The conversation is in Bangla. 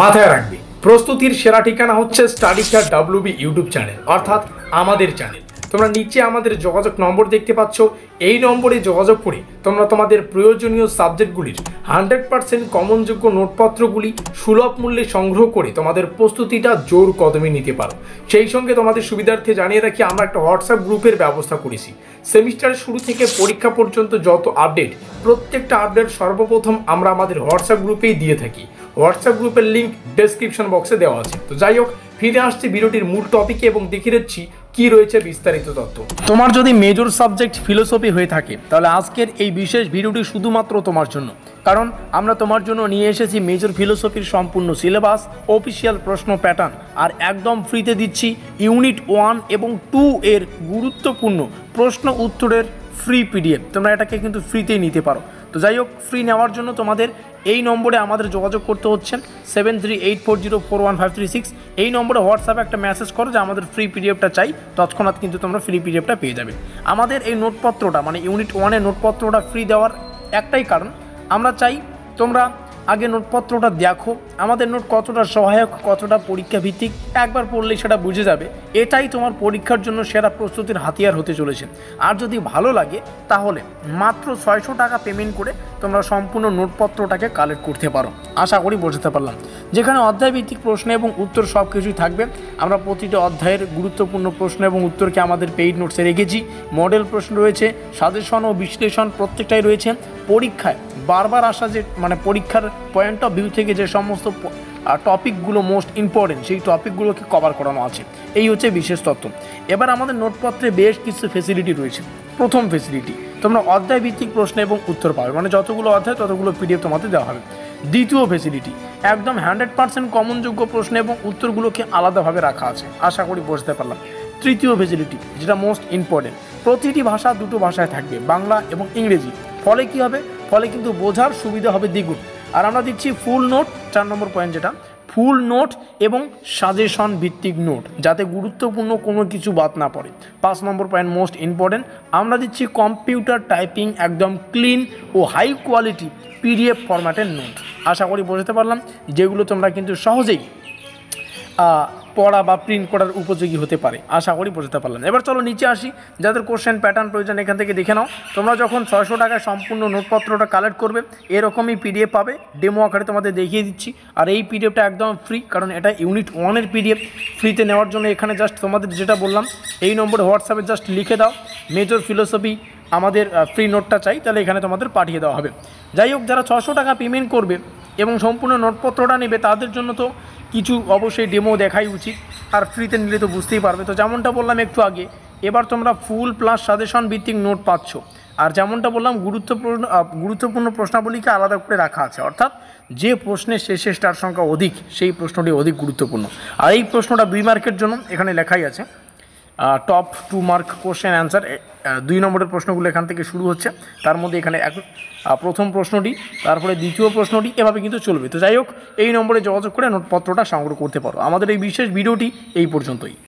মাথায় রাখবে, প্রস্তুতির সেরা ঠিকানা হচ্ছে স্টাডিস্টার WB ইউটিউব চ্যানেল, অর্থাৎ আমাদের চ্যানেল। তোমরা নিচে আমাদের যোগাযোগ নম্বর দেখতে পাচ্ছ, এই নম্বরে যোগাযোগ করে তোমরা তোমাদের প্রয়োজনীয় সাবজেক্টগুলির 100% কমনযোগ্য নোটপত্রগুলি সুলভ মূল্যে সংগ্রহ করে তোমাদের প্রস্তুতিটা জোর কদমে নিতে পারো। সেই সঙ্গে তোমাদের সুবিধার্থে জানিয়ে রাখি, আমরা একটা হোয়াটসঅ্যাপ গ্রুপের ব্যবস্থা করেছি। সেমিস্টারের শুরু থেকে পরীক্ষা পর্যন্ত যত আপডেট, প্রত্যেকটা আপডেট সর্বপ্রথম আমরা আমাদের হোয়াটসঅ্যাপ গ্রুপেই দিয়ে থাকি। হোয়াটসঅ্যাপ গ্রুপের লিঙ্ক ডেসক্রিপশন বক্সে দেওয়া আছে। তো যাই হোক, ফিরে আসছি ভিডিওটির মূল টপিকে এবং দেখিয়ে দিচ্ছি কি রয়েছে বিস্তারিত তথ্য। তোমার যদি মেজর সাবজেক্ট ফিলোসফি হয়ে থাকে, তাহলে আজকের এই বিশেষ ভিডিওটি শুধুমাত্র তোমার জন্য। কারণ আমরা তোমার জন্য নিয়ে এসেছি মেজর ফিলোসফির সম্পূর্ণ সিলেবাস, অফিসিয়াল প্রশ্ন প্যাটার্ন, আর একদম ফ্রিতে দিচ্ছি ইউনিট 1 এবং 2 এর গুরুত্বপূর্ণ প্রশ্ন উত্তরের ফ্রি পিডিএফ। তোমরা এটাকে কিন্তু ফ্রিতেই নিতে পারো। তো যাই হোক, ফ্রি নেওয়ার জন্য তোমাদের এই নম্বরে আমাদের যোগাযোগ করতে হচ্ছে 7384041536। এই নম্বরে হোয়াটসঅ্যাপে একটা মেসেজ করো যে আমাদের ফ্রি পিডিএফটা চাই, তৎক্ষণাৎ কিন্তু তোমরা ফ্রি পিডিএফটা পেয়ে যাবে। আমাদের এই নোটপত্রটা মানে ইউনিট 1 এর নোটপত্রটা ফ্রি দেওয়ার একটাই কারণ, আমরা চাই তোমরা আগে নোটপত্রটা দেখো, আমাদের নোট কতটা সহায়ক, কতটা পরীক্ষা ভিত্তিক, একবার পড়লেই সেটা বুঝে যাবে। এটাই তোমার পরীক্ষার জন্য সেরা প্রস্তুতির হাতিয়ার হতে চলেছে। আর যদি ভালো লাগে তাহলে মাত্র 600 টাকা পেমেন্ট করে তোমরা সম্পূর্ণ নোটপত্রটাকে কালেক্ট করতে পারো। আশা করি বোঝাতে পারলাম। যেখানে অধ্যায়ভিত্তিক প্রশ্ন এবং উত্তর সব কিছুই থাকবে। আমরা প্রতিটি অধ্যায়ের গুরুত্বপূর্ণ প্রশ্ন এবং উত্তরকে আমাদের পেইড নোটসে রেখেছি। মডেল প্রশ্ন রয়েছে, সাজেশন ও বিশ্লেষণ প্রত্যেকটাই রয়েছে। পরীক্ষায় বারবার আসা যে মানে পরীক্ষার পয়েন্ট অফ ভিউ থেকে যে সমস্ত টপিকগুলো মোস্ট ইম্পর্টেন্ট, সেই টপিকগুলোকে কভার করানো আছে। এই হচ্ছে বিশেষ তথ্য। এবার আমাদের নোটপত্রে বেশ কিছু ফেসিলিটি রয়েছে। প্রথম ফেসিলিটি, তোমরা অধ্যায় ভিত্তিক প্রশ্ন এবং উত্তর পাবে, মানে যতগুলো অধ্যায় ততগুলো পিডিএফ তোমাদের দেওয়া হবে। দ্বিতীয় ফেসিলিটি, একদম 100% কমনযোগ্য প্রশ্ন এবং উত্তরগুলোকে আলাদাভাবে রাখা আছে। আশা করি বুঝতে পারলাম। তৃতীয় ফেসিলিটি, যেটা মোস্ট ইম্পর্টেন্ট, প্রতিটি ভাষা দুটো ভাষায় থাকবে, বাংলা এবং ইংরেজি। ফলে কি হবে? ফলে কিন্তু বোঝার সুবিধা হবে দ্বিগুণ। আর আমরা দিচ্ছি ফুল নোট, 4 নম্বর পয়েন্ট যেটা, ফুল নোট এবং সাজেশন ভিত্তিক নোট, যাতে গুরুত্বপূর্ণ কোনো কিছু বাদ না পড়ে। 5 নম্বর পয়েন্ট মোস্ট ইম্পর্টেন্ট, আমরা দিচ্ছি কম্পিউটার টাইপিং একদম ক্লিন ও হাই কোয়ালিটি পিডিএফ ফরম্যাটের নোট। আশা করি বোঝাতে পারলাম, যেগুলো তোমরা কিন্তু সহজেই পড়া বা প্রিন্ট করার উপযোগী হতে পারে। আশা করি বোঝাতে পারলাম। এবার চলো নিচে আসি, যাদের কোশ্চেন প্যাটার্ন প্রয়োজন এখান থেকে দেখে নাও। তোমরা যখন 600 টাকায় সম্পূর্ণ নোটপত্রটা কালেক্ট করবে, এরকমই পিডিএফ পাবে, ডেমো আকারে তোমাদের দেখিয়ে দিচ্ছি। আর এই পিডিএফটা একদম ফ্রি, কারণ এটা ইউনিট 1 এর পিডিএফ। ফ্রিতে নেওয়ার জন্য এখানে জাস্ট তোমাদের যেটা বললাম, এই নম্বরে হোয়াটসঅ্যাপে জাস্ট লিখে দাও মেজর ফিলোসফি আমাদের ফ্রি নোটটা চাই, তাহলে এখানে তোমাদের পাঠিয়ে দেওয়া হবে। যাই হোক, যারা 600 টাকা পেমেন্ট করবে এবং সম্পূর্ণ নোটপত্রটা নেবে, তাদের জন্য তো কিছু অবশ্যই ডেমো দেখাই উচিত। আর ফ্রিতে নিলে তো বুঝতেই পারবে। তো যেমনটা বললাম একটু আগে, এবার তোমরা ফুল প্লাস সাজেশন ভিত্তিক নোট পাচ্ছ। আর যেমনটা বললাম, গুরুত্বপূর্ণ প্রশ্নাবলীকে আলাদা করে রাখা আছে, অর্থাৎ যে প্রশ্নের শেষে স্টার সংখ্যা অধিক, সেই প্রশ্নটি অধিক গুরুত্বপূর্ণ। আর এই প্রশ্নটা 2 মার্কের জন্য, এখানে লেখাই আছে টপ 2 মার্ক কোশ্চেন অ্যান্সার। 2 নম্বরের প্রশ্নগুলো এখান থেকে শুরু হচ্ছে। তার মধ্যে এখানে প্রথম প্রশ্নটি, তারপরে দ্বিতীয় প্রশ্নটি, এভাবে কিন্তু চলবে। তো যাই হোক, এই নম্বরে যোগাযোগ করে নোটপত্রটা সংগ্রহ করতে পারো। আমাদের এই বিশেষ ভিডিওটি এই পর্যন্তই।